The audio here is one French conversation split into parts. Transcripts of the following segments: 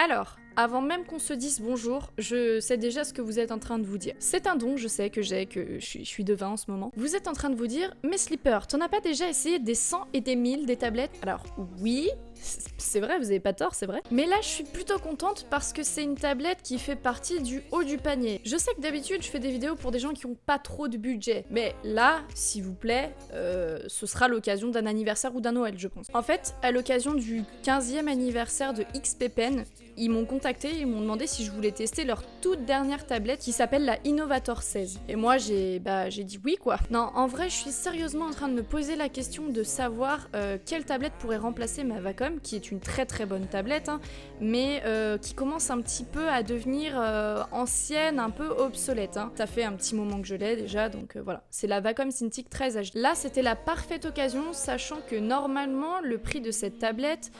Alors, avant même qu'on se dise bonjour, je sais déjà ce que vous êtes en train de vous dire. C'est un don, je sais que je suis devin en ce moment. Vous êtes en train de vous dire, mais Slipper, t'en as pas déjà essayé des 100 et des 1000 des tablettes? Alors oui, c'est vrai, vous avez pas tort, c'est vrai. Mais là, je suis plutôt contente parce que c'est une tablette qui fait partie du haut du panier. Je sais que d'habitude, je fais des vidéos pour des gens qui ont pas trop de budget. Mais là, s'il vous plaît, ce sera l'occasion d'un anniversaire ou d'un Noël, je pense. En fait, à l'occasion du 15e anniversaire de XP Pen, ils m'ont contacté, ils m'ont demandé si je voulais tester leur toute dernière tablette qui s'appelle la Innovator 16. Et moi, j'ai dit oui, quoi. Non, en vrai, je suis sérieusement en train de me poser la question de savoir quelle tablette pourrait remplacer ma Wacom, qui est une très très bonne tablette, hein, mais qui commence un petit peu à devenir ancienne, un peu obsolète. Hein. Ça fait un petit moment que je l'ai déjà, donc voilà. C'est la Wacom Cintiq 13 HD. Là, c'était la parfaite occasion, sachant que normalement, le prix de cette tablette,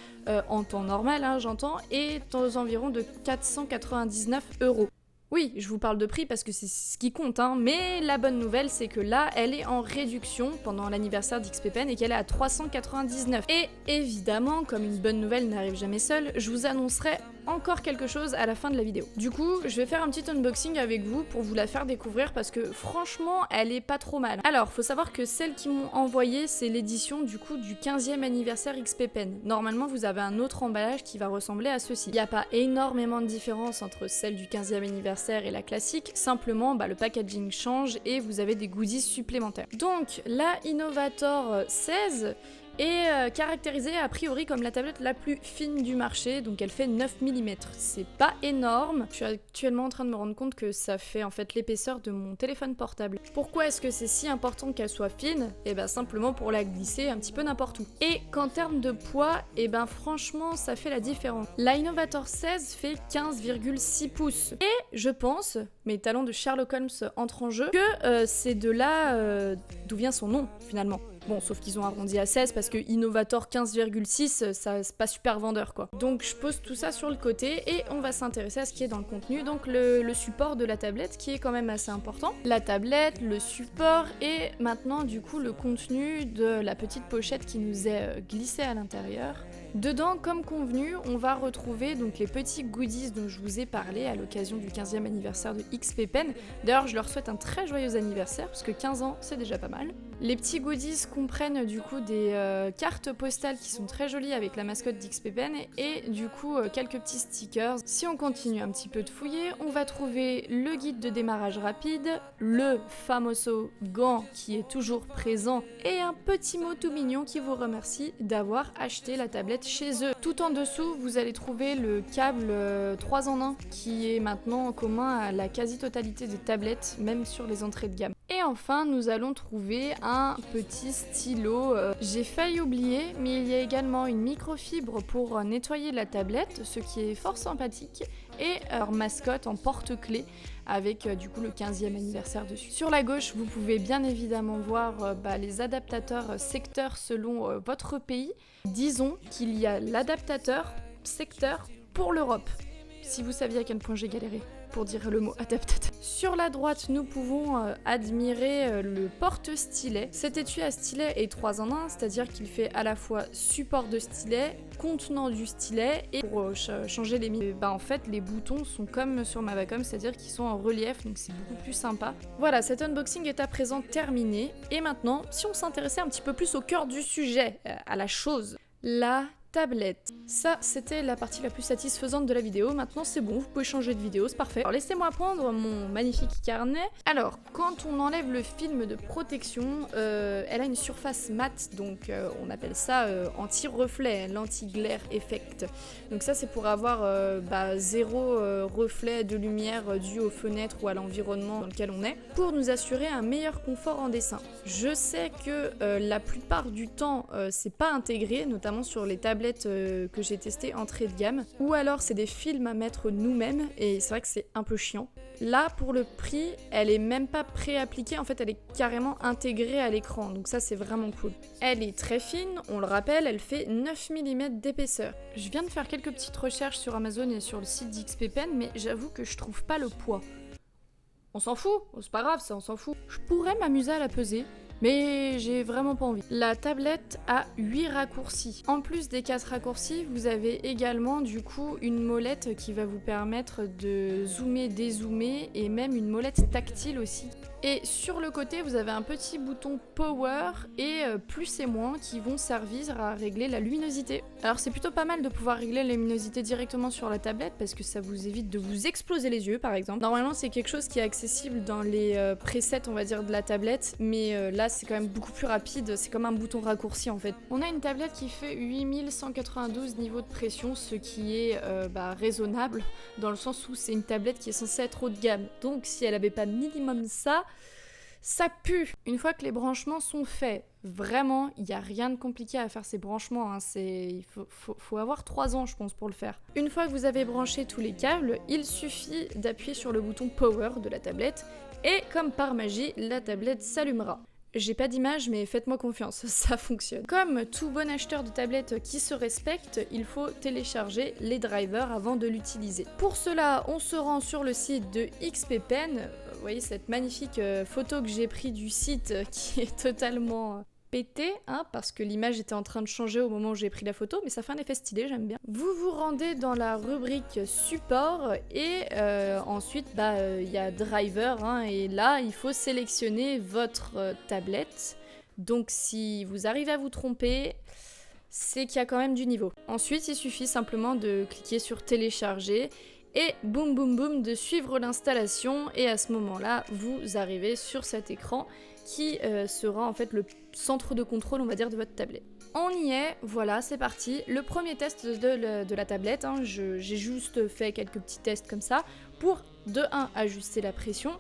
en temps normal, hein, j'entends, est aux environs de 499 €. Oui, je vous parle de prix parce que c'est ce qui compte, hein, mais la bonne nouvelle, c'est que là, elle est en réduction pendant l'anniversaire d'XP Pen et qu'elle est à 399. Et évidemment, comme une bonne nouvelle n'arrive jamais seule, je vous annoncerai encore quelque chose à la fin de la vidéo. Du coup, je vais faire un petit unboxing avec vous pour vous la faire découvrir parce que franchement, elle est pas trop mal. Alors, faut savoir que celle qui m'ont envoyée, c'est l'édition du coup du 15e anniversaire XP Pen. Normalement, vous avez un autre emballage qui va ressembler à ceci. Il n'y a pas énormément de différence entre celle du 15e anniversaire et la classique, simplement le packaging change et vous avez des goodies supplémentaires. Donc, la Innovator 16 est caractérisée a priori comme la tablette la plus fine du marché, donc elle fait 9 mm. C'est pas énorme. Je suis actuellement en train de me rendre compte que ça fait en fait l'épaisseur de mon téléphone portable. Pourquoi est-ce que c'est si important qu'elle soit fine? Et ben simplement pour la glisser un petit peu n'importe où. Et qu'en termes de poids, et ben franchement ça fait la différence. La Innovator 16 fait 15,6 pouces. Et je pense, mes talents de Sherlock Holmes entrent en jeu, que c'est de là d'où vient son nom finalement. Bon, sauf qu'ils ont arrondi à 16 parce que Innovator 15,6, ça c'est pas super vendeur quoi. Donc je pose tout ça sur le côté et on va s'intéresser à ce qui est dans le contenu, donc le support de la tablette qui est quand même assez important. La tablette, le support et maintenant du coup le contenu de la petite pochette qui nous est glissée à l'intérieur. Dedans, comme convenu, on va retrouver donc les petits goodies dont je vous ai parlé à l'occasion du 15e anniversaire de XP Pen. D'ailleurs, je leur souhaite un très joyeux anniversaire, parce que 15 ans, c'est déjà pas mal. Les petits goodies comprennent du coup des cartes postales qui sont très jolies avec la mascotte d'XP Pen et du coup quelques petits stickers. Si on continue un petit peu de fouiller, on va trouver le guide de démarrage rapide, le famoso gant qui est toujours présent et un petit mot tout mignon qui vous remercie d'avoir acheté la tablette chez eux. Tout en dessous, vous allez trouver le câble 3 en 1 qui est maintenant commun à la quasi-totalité des tablettes, même sur les entrées de gamme. Et enfin, nous allons trouver un petit stylo. J'ai failli oublier, mais il y a également une microfibre pour nettoyer la tablette, ce qui est fort sympathique, et leur mascotte en porte-clés avec du coup le 15e anniversaire dessus. Sur la gauche, vous pouvez bien évidemment voir les adaptateurs secteurs selon votre pays. Disons qu'il y a l'adaptateur secteur pour l'Europe, si vous saviez à quel point j'ai galéré pour dire le mot adaptateur. Sur la droite, nous pouvons admirer le porte-stylet. Cet étui à stylet est 3 en 1, c'est-à-dire qu'il fait à la fois support de stylet, contenant du stylet, et pour changer les en fait, les boutons sont comme sur ma Wacom, c'est-à-dire qu'ils sont en relief, donc c'est beaucoup plus sympa. Voilà, cet unboxing est à présent terminé. Et maintenant, si on s'intéressait un petit peu plus au cœur du sujet, à la chose, la tablette. Ça, c'était la partie la plus satisfaisante de la vidéo. Maintenant, c'est bon, vous pouvez changer de vidéo, c'est parfait. Alors, laissez-moi prendre mon magnifique carnet. Alors, quand on enlève le film de protection, elle a une surface mate, donc on appelle ça anti-reflet, l'anti-glare effect. Donc ça, c'est pour avoir zéro reflet de lumière dû aux fenêtres ou à l'environnement dans lequel on est, pour nous assurer un meilleur confort en dessin. Je sais que la plupart du temps, c'est pas intégré, notamment sur les tablettes que j'ai testé entrée de gamme, ou alors c'est des films à mettre nous-mêmes et c'est vrai que c'est un peu chiant. Là, pour le prix, elle est même pas pré-appliquée, en fait elle est carrément intégrée à l'écran, donc ça c'est vraiment cool. Elle est très fine, on le rappelle, elle fait 9 mm d'épaisseur. Je viens de faire quelques petites recherches sur Amazon et sur le site d'XP Pen, mais j'avoue que je trouve pas le poids. On s'en fout, c'est pas grave ça, on s'en fout. Je pourrais m'amuser à la peser, mais j'ai vraiment pas envie. La tablette a 8 raccourcis. En plus des 4 raccourcis, vous avez également du coup une molette qui va vous permettre de zoomer, dézoomer et même une molette tactile aussi. Et sur le côté, vous avez un petit bouton Power et plus et moins qui vont servir à régler la luminosité. Alors c'est plutôt pas mal de pouvoir régler la luminosité directement sur la tablette parce que ça vous évite de vous exploser les yeux par exemple. Normalement c'est quelque chose qui est accessible dans les presets on va dire de la tablette, mais là c'est quand même beaucoup plus rapide, c'est comme un bouton raccourci en fait. On a une tablette qui fait 8192 niveaux de pression, ce qui est raisonnable dans le sens où c'est une tablette qui est censée être haut de gamme. Donc si elle avait pas minimum ça pue. Une fois que les branchements sont faits, vraiment, il n'y a rien de compliqué à faire ces branchements. Hein. Il faut avoir 3 ans, je pense, pour le faire. Une fois que vous avez branché tous les câbles, il suffit d'appuyer sur le bouton Power de la tablette et, comme par magie, la tablette s'allumera. J'ai pas d'image, mais faites-moi confiance, ça fonctionne. Comme tout bon acheteur de tablette qui se respecte, il faut télécharger les drivers avant de l'utiliser. Pour cela, on se rend sur le site de XPPen. Vous voyez cette magnifique photo que j'ai prise du site qui est totalement pété, hein, parce que l'image était en train de changer au moment où j'ai pris la photo, mais ça fait un effet stylé, j'aime bien. Vous vous rendez dans la rubrique support et ensuite il y a driver, hein, et là il faut sélectionner votre tablette. Donc si vous arrivez à vous tromper, c'est qu'il y a quand même du niveau. Ensuite il suffit simplement de cliquer sur télécharger et boum boum boum de suivre l'installation, et à ce moment-là vous arrivez sur cet écran qui sera en fait le centre de contrôle on va dire de votre tablette. On y est, voilà c'est parti, le premier test de la tablette, hein. J'ai juste fait quelques petits tests comme ça pour de 1 ajuster la pression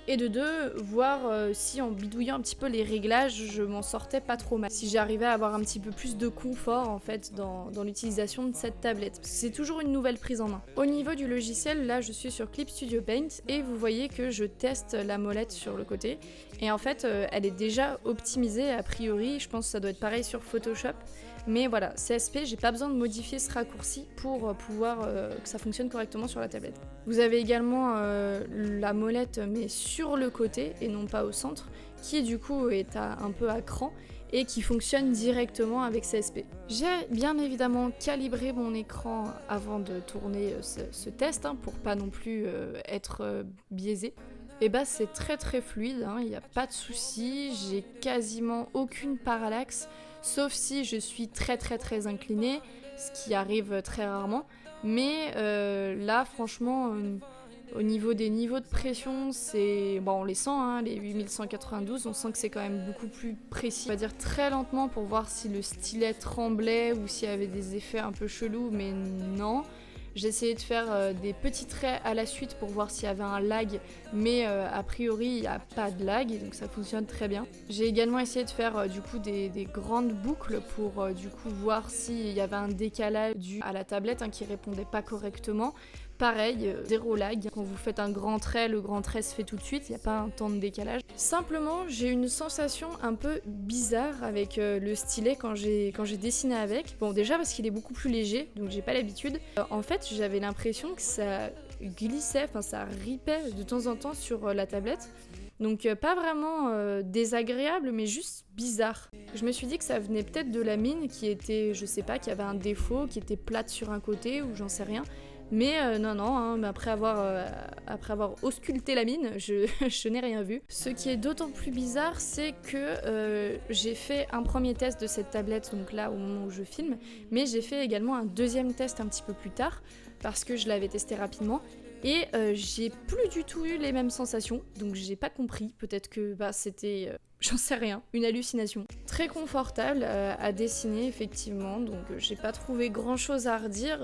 et de 2 voir si en bidouillant un petit peu les réglages je m'en sortais pas trop mal, si j'arrivais à avoir un petit peu plus de confort en fait dans l'utilisation de cette tablette, parce que c'est toujours une nouvelle prise en main. Au niveau du logiciel, là je suis sur Clip Studio Paint et vous voyez que je teste la molette sur le côté et en fait elle est déjà optimisée a priori, je pense que ça doit être pareil sur Photoshop. Mais voilà, CSP, j'ai pas besoin de modifier ce raccourci pour pouvoir que ça fonctionne correctement sur la tablette. Vous avez également la molette mais sur le côté et non pas au centre, qui du coup est un peu à cran et qui fonctionne directement avec CSP. J'ai bien évidemment calibré mon écran avant de tourner ce test, hein, pour pas non plus être biaisé. Et bah c'est très très fluide, il n'y a pas de souci, j'ai quasiment aucune parallaxe, sauf si je suis très très très inclinée, ce qui arrive très rarement. Mais là franchement, au niveau des niveaux de pression, c'est bon, on les sent, hein, les 8192, on sent que c'est quand même beaucoup plus précis. On va dire très lentement pour voir si le stylet tremblait ou s'il y avait des effets un peu chelous, mais non. J'ai essayé de faire des petits traits à la suite pour voir s'il y avait un lag, mais a priori il n'y a pas de lag, donc ça fonctionne très bien. J'ai également essayé de faire du coup des grandes boucles pour du coup voir s'il y avait un décalage dû à la tablette, hein, qui répondait pas correctement. Pareil, zéro lag. Quand vous faites un grand trait, le grand trait se fait tout de suite, il n'y a pas un temps de décalage. Simplement, j'ai une sensation un peu bizarre avec le stylet quand j'ai dessiné avec. Bon, déjà parce qu'il est beaucoup plus léger, donc j'ai pas l'habitude. En fait, j'avais l'impression que ça glissait, enfin ça ripait de temps en temps sur la tablette. Donc pas vraiment désagréable, mais juste bizarre. Je me suis dit que ça venait peut-être de la mine qui était, je sais pas, qui avait un défaut, qui était plate sur un côté ou j'en sais rien. Mais non, hein, après avoir ausculté la mine, je n'ai rien vu. Ce qui est d'autant plus bizarre, c'est que j'ai fait un premier test de cette tablette, donc là au moment où je filme, mais j'ai fait également un deuxième test un petit peu plus tard, parce que je l'avais testé rapidement, et j'ai plus du tout eu les mêmes sensations, donc j'ai pas compris, peut-être que c'était... j'en sais rien, une hallucination. Très confortable à dessiner effectivement, donc j'ai pas trouvé grand chose à redire,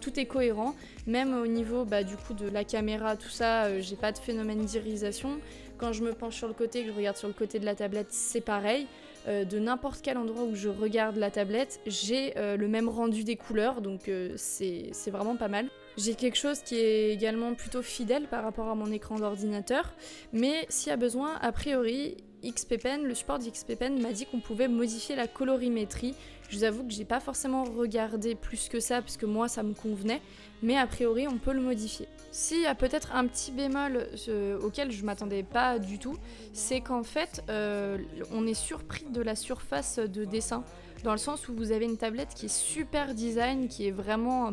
tout est cohérent, même au niveau du coup de la caméra, tout ça, j'ai pas de phénomène d'irisation. Quand je me penche sur le côté, que je regarde sur le côté de la tablette, c'est pareil. De n'importe quel endroit où je regarde la tablette, j'ai le même rendu des couleurs, donc c'est vraiment pas mal. J'ai quelque chose qui est également plutôt fidèle par rapport à mon écran d'ordinateur, mais s'il y a besoin, a priori, XPpen, le support d'XPpen m'a dit qu'on pouvait modifier la colorimétrie. Je vous avoue que j'ai pas forcément regardé plus que ça parce que moi ça me convenait, mais a priori on peut le modifier. S'il y a peut-être un petit bémol auquel je m'attendais pas du tout, c'est qu'en fait on est surpris de la surface de dessin. Dans le sens où vous avez une tablette qui est super design, qui est vraiment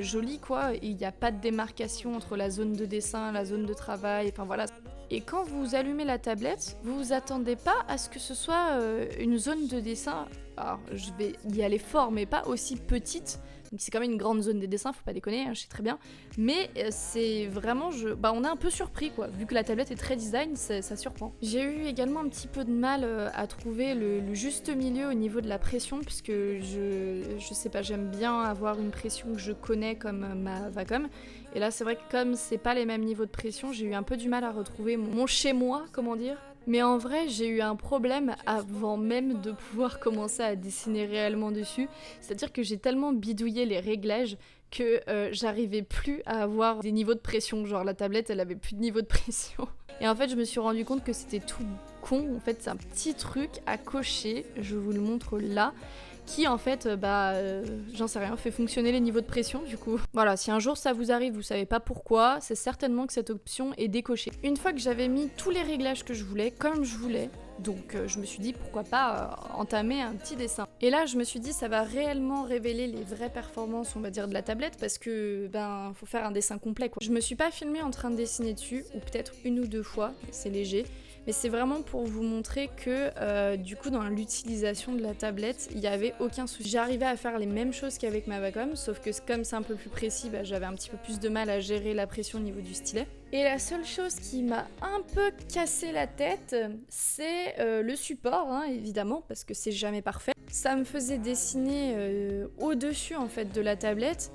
jolie quoi, il n'y a pas de démarcation entre la zone de dessin, la zone de travail, enfin voilà. Et quand vous allumez la tablette, vous vous attendez pas à ce que ce soit une zone de dessin, alors je vais y aller fort mais pas aussi petite, donc c'est quand même une grande zone de dessin, faut pas déconner, hein, je sais très bien, mais c'est vraiment, on est un peu surpris quoi, vu que la tablette est très design, ça surprend. J'ai eu également un petit peu de mal à trouver le juste milieu au niveau de la pression, puisque je sais pas, j'aime bien avoir une pression que je connais comme ma Wacom, et là c'est vrai que comme c'est pas les mêmes niveaux de pression, j'ai eu un peu du mal à retrouver mon chez moi, comment dire. Mais en vrai, j'ai eu un problème avant même de pouvoir commencer à dessiner réellement dessus. C'est-à-dire que j'ai tellement bidouillé les réglages que j'arrivais plus à avoir des niveaux de pression. Genre la tablette, elle avait plus de niveau de pression. Et en fait, je me suis rendu compte que c'était tout con. En fait, c'est un petit truc à cocher. Je vous le montre là. Qui en fait, j'en sais rien, fait fonctionner les niveaux de pression du coup. Voilà, si un jour ça vous arrive, vous savez pas pourquoi, c'est certainement que cette option est décochée. Une fois que j'avais mis tous les réglages que je voulais, comme je voulais, donc je me suis dit pourquoi pas entamer un petit dessin. Et là je me suis dit ça va réellement révéler les vraies performances on va dire de la tablette parce que faut faire un dessin complet quoi. Je me suis pas filmée en train de dessiner dessus, ou peut-être une ou deux fois, c'est léger. Mais c'est vraiment pour vous montrer que du coup dans l'utilisation de la tablette, il n'y avait aucun souci. J'arrivais à faire les mêmes choses qu'avec ma Wacom, sauf que comme c'est un peu plus précis, j'avais un petit peu plus de mal à gérer la pression au niveau du stylet. Et la seule chose qui m'a un peu cassé la tête, c'est le support, hein, évidemment, parce que c'est jamais parfait. Ça me faisait dessiner au-dessus en fait de la tablette.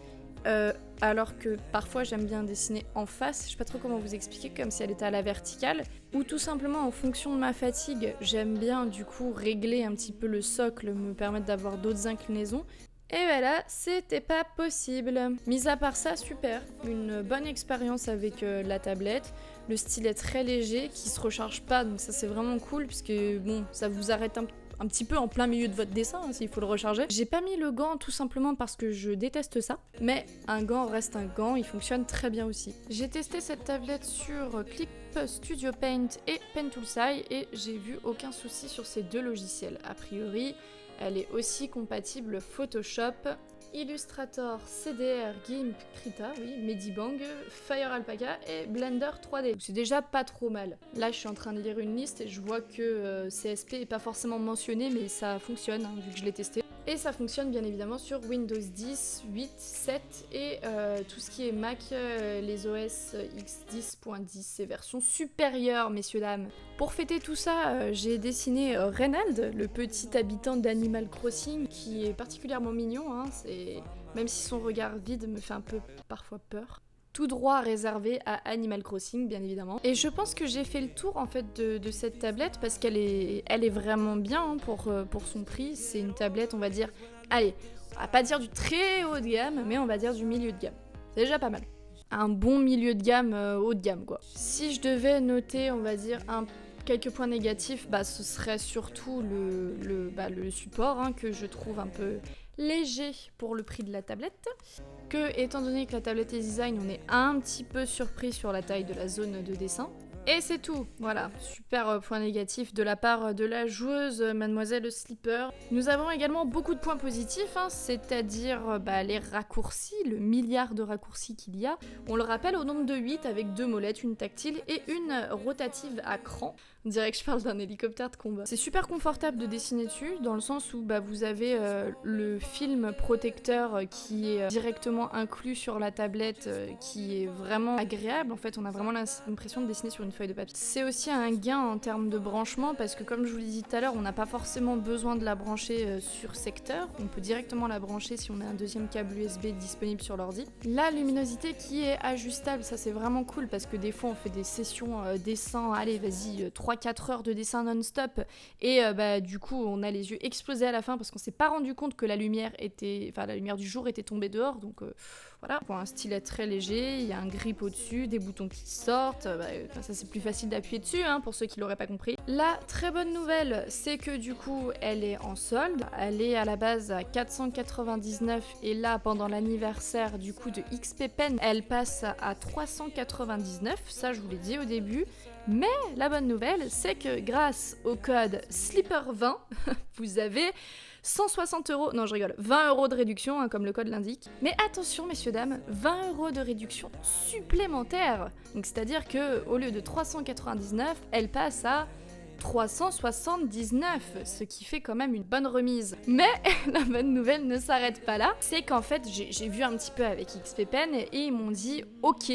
Alors que parfois j'aime bien dessiner en face, je sais pas trop comment vous expliquer, comme si elle était à la verticale, ou tout simplement en fonction de ma fatigue, j'aime bien du coup régler un petit peu le socle, me permettre d'avoir d'autres inclinaisons. Et voilà, c'était pas possible. Mis à part ça, super, une bonne expérience avec la tablette, le stylet très léger qui se recharge pas, donc ça c'est vraiment cool puisque bon, ça vous arrête un petit peu en plein milieu de votre dessin hein, s'il faut le recharger. J'ai pas mis le gant tout simplement parce que je déteste ça, mais un gant reste un gant, il fonctionne très bien aussi. J'ai testé cette tablette sur Clip Studio Paint et Pen Toolsai et j'ai vu aucun souci sur ces deux logiciels. A priori, elle est aussi compatible Photoshop, Illustrator, CDR, GIMP, Krita, oui, Medibang, Fire Alpaca et Blender 3D. C'est déjà pas trop mal. Là, je suis en train de lire une liste et je vois que CSP est pas forcément mentionné, mais ça fonctionne, hein, vu que je l'ai testé. Et ça fonctionne bien évidemment sur Windows 10, 8, 7 et tout ce qui est Mac, les OS X10.10, ces versions supérieures, messieurs dames. Pour fêter tout ça, j'ai dessiné Reynald, le petit habitant d'Animal Crossing, qui est particulièrement mignon, hein, même si son regard vide me fait un peu parfois peur. Tout droit réservé à Animal Crossing, bien évidemment. Et je pense que j'ai fait le tour en fait de cette tablette parce qu'elle est vraiment bien hein, pour son prix. C'est une tablette, on va dire, allez, on va pas dire du très haut de gamme, mais on va dire du milieu de gamme. C'est déjà pas mal. Un bon milieu de gamme, haut de gamme quoi. Si je devais noter, on va dire, quelques points négatifs, ce serait surtout le support hein, que je trouve un peu léger pour le prix de la tablette. Que, étant donné que la tablette est design, on est un petit peu surpris sur la taille de la zone de dessin. Et c'est tout, voilà, super point négatif de la part de la joueuse Mademoiselle Slipper. Nous avons également beaucoup de points positifs, hein, c'est-à-dire les raccourcis, le milliard de raccourcis qu'il y a. On le rappelle au nombre de 8 avec 2 molettes, une tactile et une rotative à cran. On dirait que je parle d'un hélicoptère de combat. C'est super confortable de dessiner dessus, dans le sens où vous avez le film protecteur qui est directement inclus sur la tablette, qui est vraiment agréable. En fait, on a vraiment l'impression de dessiner sur une feuille de papier. C'est aussi un gain en termes de branchement, parce que comme je vous l'ai dit tout à l'heure, on n'a pas forcément besoin de la brancher sur secteur. On peut directement la brancher si on a un deuxième câble USB disponible sur l'ordi. La luminosité qui est ajustable, ça c'est vraiment cool, parce que des fois on fait des sessions dessin, allez vas-y, 3 3-4 heures de dessin non-stop et du coup on a les yeux explosés à la fin parce qu'on s'est pas rendu compte que la lumière du jour était tombée dehors, donc voilà. Bon, un stylet très léger, il y a un grip au-dessus, des boutons qui sortent, ça c'est plus facile d'appuyer dessus pour ceux qui l'auraient pas compris. La très bonne nouvelle, c'est que du coup elle est en solde, elle est à la base à 499 et là pendant l'anniversaire du coup de XP Pen, elle passe à 399, ça je vous l'ai dit au début. Mais la bonne nouvelle, c'est que grâce au code SLEEPER20, vous avez 160 €, non je rigole, 20 € de réduction, comme le code l'indique. Mais attention messieurs dames, 20 € de réduction supplémentaire. Donc c'est-à-dire que au lieu de 399, elle passe à 379, ce qui fait quand même une bonne remise. Mais la bonne nouvelle ne s'arrête pas là, c'est qu'en fait j'ai vu un petit peu avec XP Pen et ils m'ont dit ok,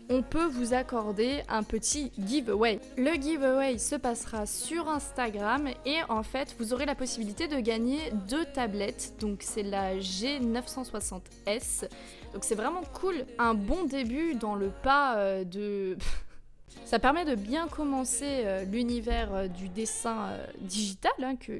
on peut vous accorder un petit giveaway. Le giveaway se passera sur Instagram et en fait vous aurez la possibilité de gagner 2 tablettes, donc c'est la G960S, donc c'est vraiment cool, un bon début dans le pas de... Ça permet de bien commencer l'univers du dessin digital,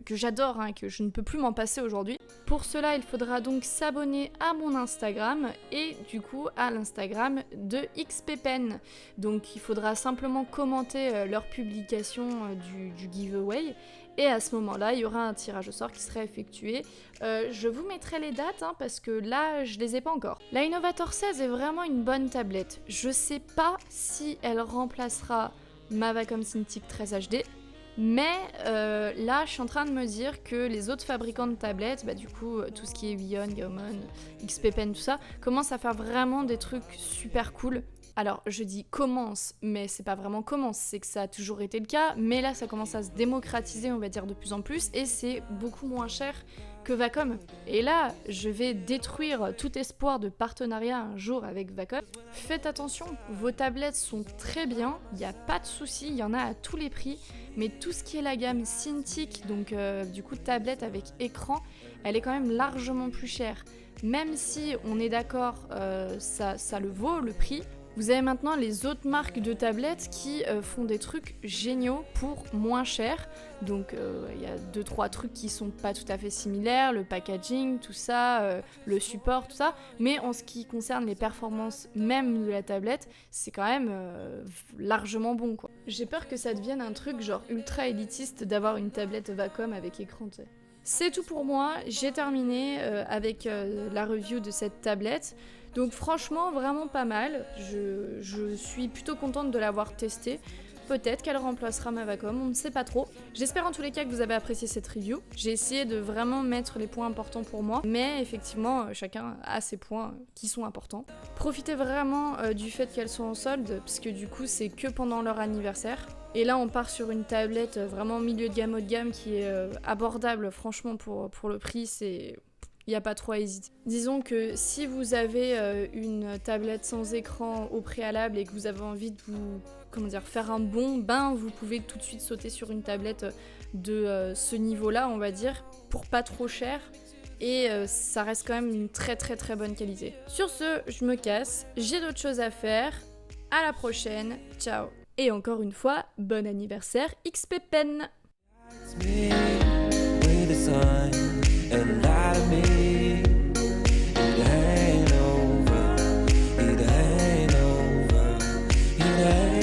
que j'adore, que je ne peux plus m'en passer aujourd'hui. Pour cela, il faudra donc s'abonner à mon Instagram et du coup à l'Instagram de XP Pen. Donc il faudra simplement commenter leur publication du giveaway. Et à ce moment-là, il y aura un tirage au sort qui sera effectué. Je vous mettrai les dates parce que là, je les ai pas encore. La Innovator 16 est vraiment une bonne tablette. Je sais pas si elle remplacera ma Wacom Cintiq 13 HD, mais là, je suis en train de me dire que les autres fabricants de tablettes, du coup, tout ce qui est Vion, Gaomon, XP Pen, tout ça, commencent à faire vraiment des trucs super cool. Alors, je dis commence, mais c'est pas vraiment commence, c'est que ça a toujours été le cas, mais là, ça commence à se démocratiser, on va dire, de plus en plus, et c'est beaucoup moins cher que Wacom. Et là, je vais détruire tout espoir de partenariat un jour avec Wacom. Faites attention, vos tablettes sont très bien, il n'y a pas de souci, il y en a à tous les prix, mais tout ce qui est la gamme Cintiq, donc du coup tablette avec écran, elle est quand même largement plus chère. Même si on est d'accord, ça le vaut le prix. Vous avez maintenant les autres marques de tablettes qui font des trucs géniaux pour moins cher. Donc il y a 2-3 trucs qui sont pas tout à fait similaires, le packaging, tout ça, le support, tout ça. Mais en ce qui concerne les performances même de la tablette, c'est quand même largement bon, quoi. J'ai peur que ça devienne un truc genre ultra élitiste d'avoir une tablette Wacom avec écran, tu sais. C'est tout pour moi, j'ai terminé avec la review de cette tablette. Donc franchement, vraiment pas mal. Je suis plutôt contente de l'avoir testée. Peut-être qu'elle remplacera ma Wacom, on ne sait pas trop. J'espère en tous les cas que vous avez apprécié cette review. J'ai essayé de vraiment mettre les points importants pour moi, mais effectivement, chacun a ses points qui sont importants. Profitez vraiment du fait qu'elles soient en solde, parce que du coup, c'est que pendant leur anniversaire. Et là, on part sur une tablette vraiment milieu de gamme haut de gamme qui est abordable, franchement, pour le prix, c'est... Il n'y a pas trop à hésiter. Disons que si vous avez une tablette sans écran au préalable et que vous avez envie de vous faire un bond, vous pouvez tout de suite sauter sur une tablette de ce niveau-là, on va dire, pour pas trop cher. Et ça reste quand même une très très très bonne qualité. Sur ce, je me casse, j'ai d'autres choses à faire. À la prochaine, ciao. Et encore une fois, bon anniversaire XP Pen. And lie to me, it ain't over, it ain't over, it ain't